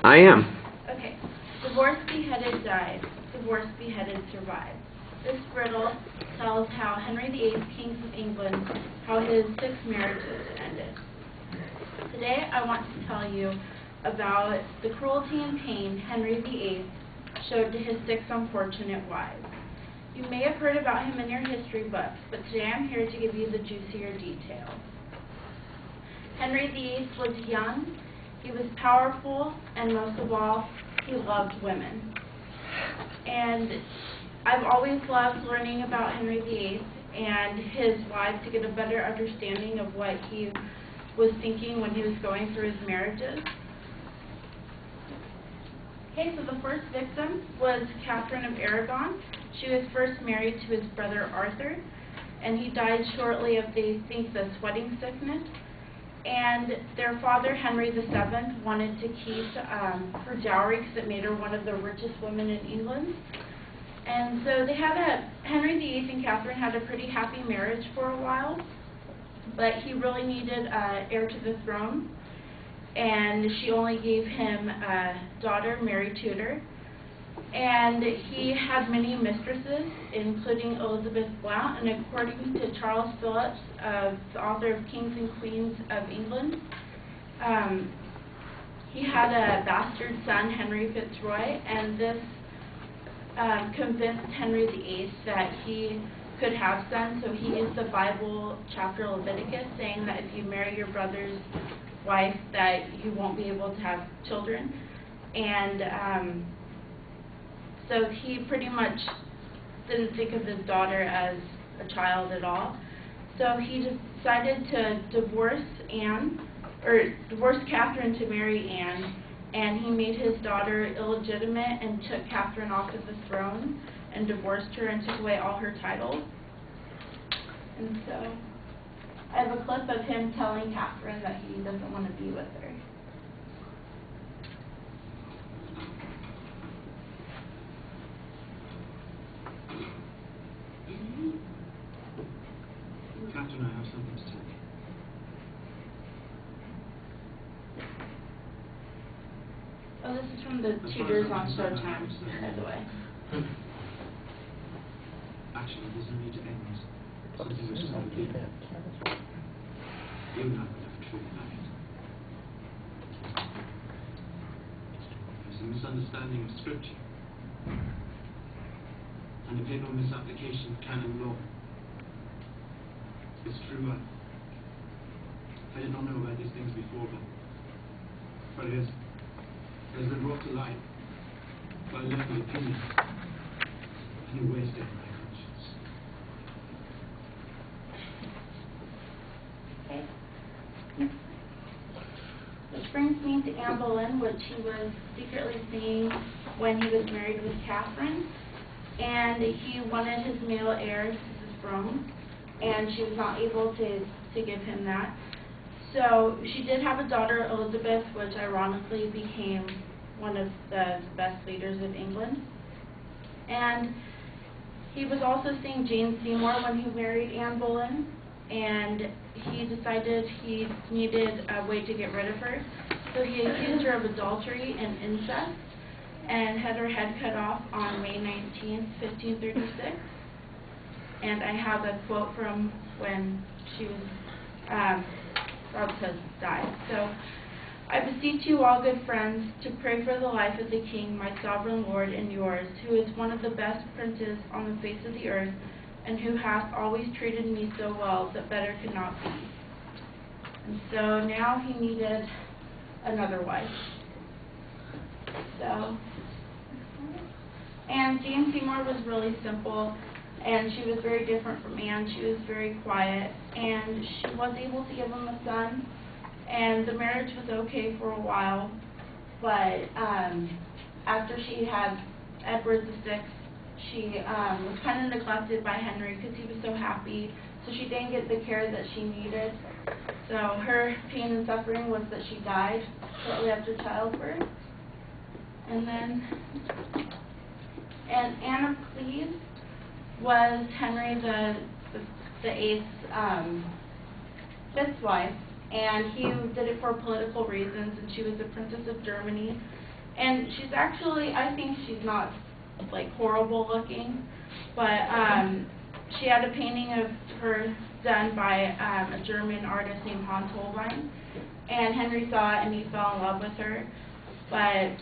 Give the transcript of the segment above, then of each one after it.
I am. Okay. Divorced, beheaded, died. Divorced, beheaded, survived. This riddle tells how Henry VIII, King of England, how his 6 marriages ended. Today I want to tell you about the cruelty and pain Henry VIII showed to his 6 unfortunate wives. You may have heard about him in your history books, but today I'm here to give you the juicier details. Henry VIII was young, he was powerful, and most of all, he loved women. And I've always loved learning about Henry VIII and his wives to get a better understanding of what he was thinking when he was going through his marriages. Okay, so the first victim was Catherine of Aragon. She was first married to his brother Arthur, and he died shortly of, they think, the sweating sickness. And their father, Henry VII, wanted to keep her dowry because it made her one of the richest women in England. And so Henry VIII and Catherine had a pretty happy marriage for a while, but he really needed an heir to the throne, and she only gave him a daughter, Mary Tudor. And he had many mistresses, including Elizabeth Blount, and according to Charles Phillips, the author of Kings and Queens of England, he had a bastard son, Henry Fitzroy, and this convinced Henry VIII that he could have sons, so he used the Bible chapter Leviticus saying that if you marry your brother's wife that you won't be able to have children. And so he pretty much didn't think of his daughter as a child at all. So he decided to divorce Catherine to marry Anne, and he made his daughter illegitimate and took Catherine off of the throne and divorced her and took away all her titles. And so I have a clip of him telling Catherine that he doesn't want to be with her. Catherine, I have something to tell you. Oh, this is from the Tudors on Showtime, by the way. Actually, there's no need to end something which is not a big You and I will never truly married. There's a misunderstanding of Scripture and a painful misapplication of canon law. It's true, I did not know about these things before, but it has been brought to light by legal opinion and a wasted my conscience. Okay. Which brings me to Anne Boleyn, which he was secretly seeing when he was married with Catherine, and he wanted his male heir to the throne, and she was not able to give him that. So she did have a daughter, Elizabeth, which ironically became one of the best leaders of England. And he was also seeing Jane Seymour when he married Anne Boleyn, and he decided he needed a way to get rid of her. So he accused her of adultery and incest and had her head cut off on May 19th, 1536. And I have a quote from when she was about to die. So, I beseech you all, good friends, to pray for the life of the King, my sovereign Lord and yours, who is one of the best princes on the face of the earth, and who hath always treated me so well that better could not be. And so now he needed another wife. So, and Jane Seymour was really simple, and she was very different from Anne. She was very quiet, and she was able to give him a son, and the marriage was okay for a while, but after she had Edward VI, she was kind of neglected by Henry because he was so happy, so she didn't get the care that she needed. So her pain and suffering was that she died shortly after childbirth. And then, and Anne of Cleves was Henry VIII's fifth wife, and he did it for political reasons, and she was a princess of Germany, And she's actually, I think she's not like horrible looking, but she had a painting of her done by a German artist named Hans Holbein, and Henry saw it and he fell in love with her. But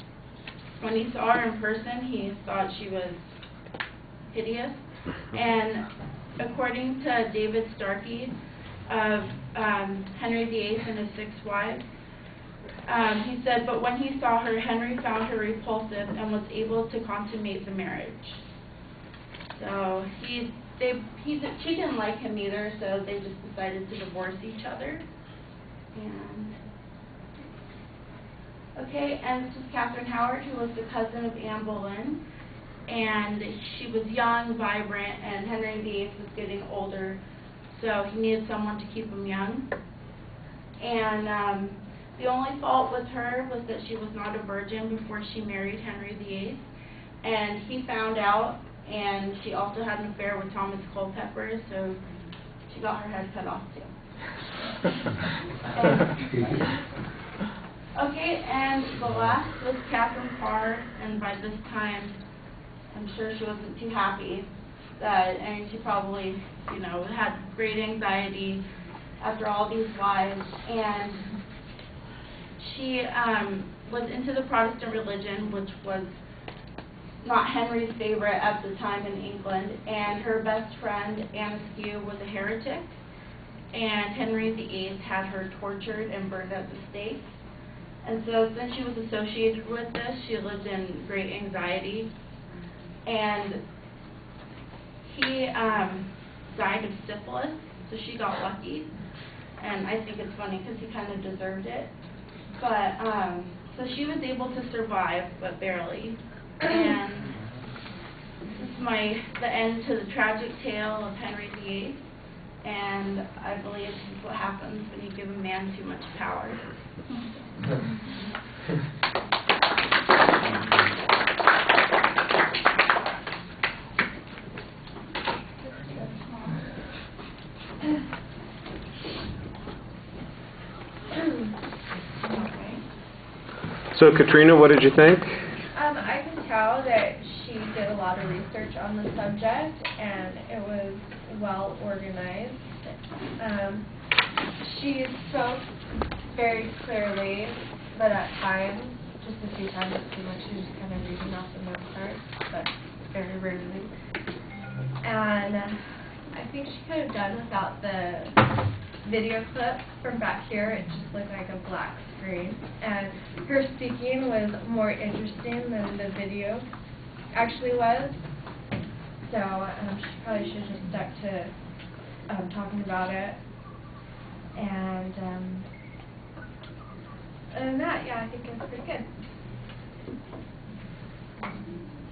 when he saw her in person, he thought she was hideous. And according to David Starkey of Henry VIII and his 6 wives, he said, but when he saw her, Henry found her repulsive and was able to consummate the marriage. So she didn't like him either, so they just decided to divorce each other. And this is Catherine Howard, who was the cousin of Anne Boleyn, and she was young, vibrant, and Henry VIII was getting older, so he needed someone to keep him young. And the only fault with her was that she was not a virgin before she married Henry VIII, and he found out, and she also had an affair with Thomas Culpeper, so she got her head cut off too. And the last was Catherine Parr, and by this time, I'm sure she wasn't too happy. She probably, had great anxiety after all these wives, and she was into the Protestant religion, which was not Henry's favorite at the time in England, and her best friend, Anne Askew, was a heretic, and Henry VIII had her tortured and burned at the stake. And so since she was associated with this, she lived in great anxiety, and he died of syphilis, so she got lucky, and I think it's funny because he kind of deserved it. But, so she was able to survive, but barely. And this is the end to the tragic tale of Henry VIII. And I believe this is what happens when you give a man too much power. So, Katrina, what did you think? I can tell that she did a lot of research on the subject, and it was well organized. She spoke very clearly, but at times, just a few times it seemed like she was just kind of reading off the note card, but very rarely. And I think she could have done without the video clip from back here. It just looked like a black screen, and her speaking was more interesting than the video actually was, so she probably should have just stuck to talking about it. And other than that, yeah, I think it's pretty good.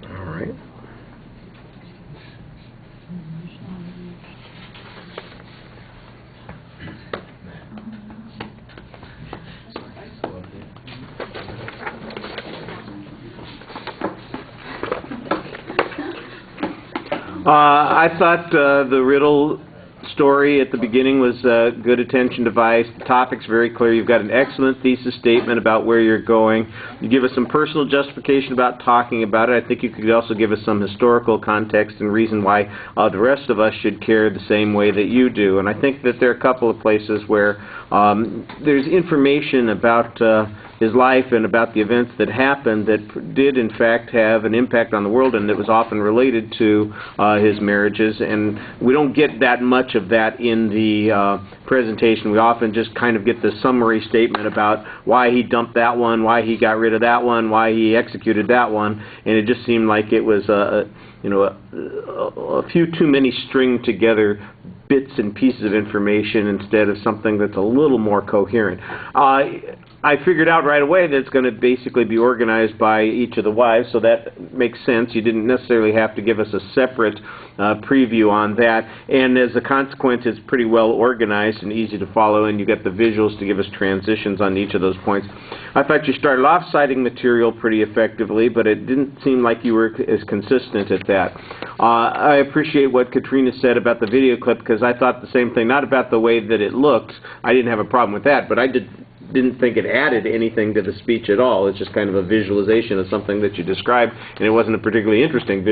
All right. I thought the riddle story at the beginning was good attention device. The topic's very clear. You've got an excellent thesis statement about where you're going. You give us some personal justification about talking about it. I think you could also give us some historical context and reason why the rest of us should care the same way that you do. And I think that there are a couple of places where there's information about his life and about the events that happened that did in fact have an impact on the world, and that was often related to his marriages. And we don't get that much of that in the presentation. We often just kind of get the summary statement about why he dumped that one, why he got rid of that one, why he executed that one, and it just seemed like it was a few too many string together bits and pieces of information instead of something that's a little more coherent. I figured out right away that it's going to basically be organized by each of the wives, so that makes sense. You didn't necessarily have to give us a separate preview on that, and as a consequence it's pretty well organized and easy to follow, and you get the visuals to give us transitions on each of those points. I thought you started off citing material pretty effectively, but it didn't seem like you were as consistent at that. I appreciate what Katrina said about the video clip, because I thought the same thing, not about the way that it looked. I didn't have a problem with that, but I did didn't think it added anything to the speech at all. It's just kind of a visualization of something that you described, and it wasn't a particularly interesting visual.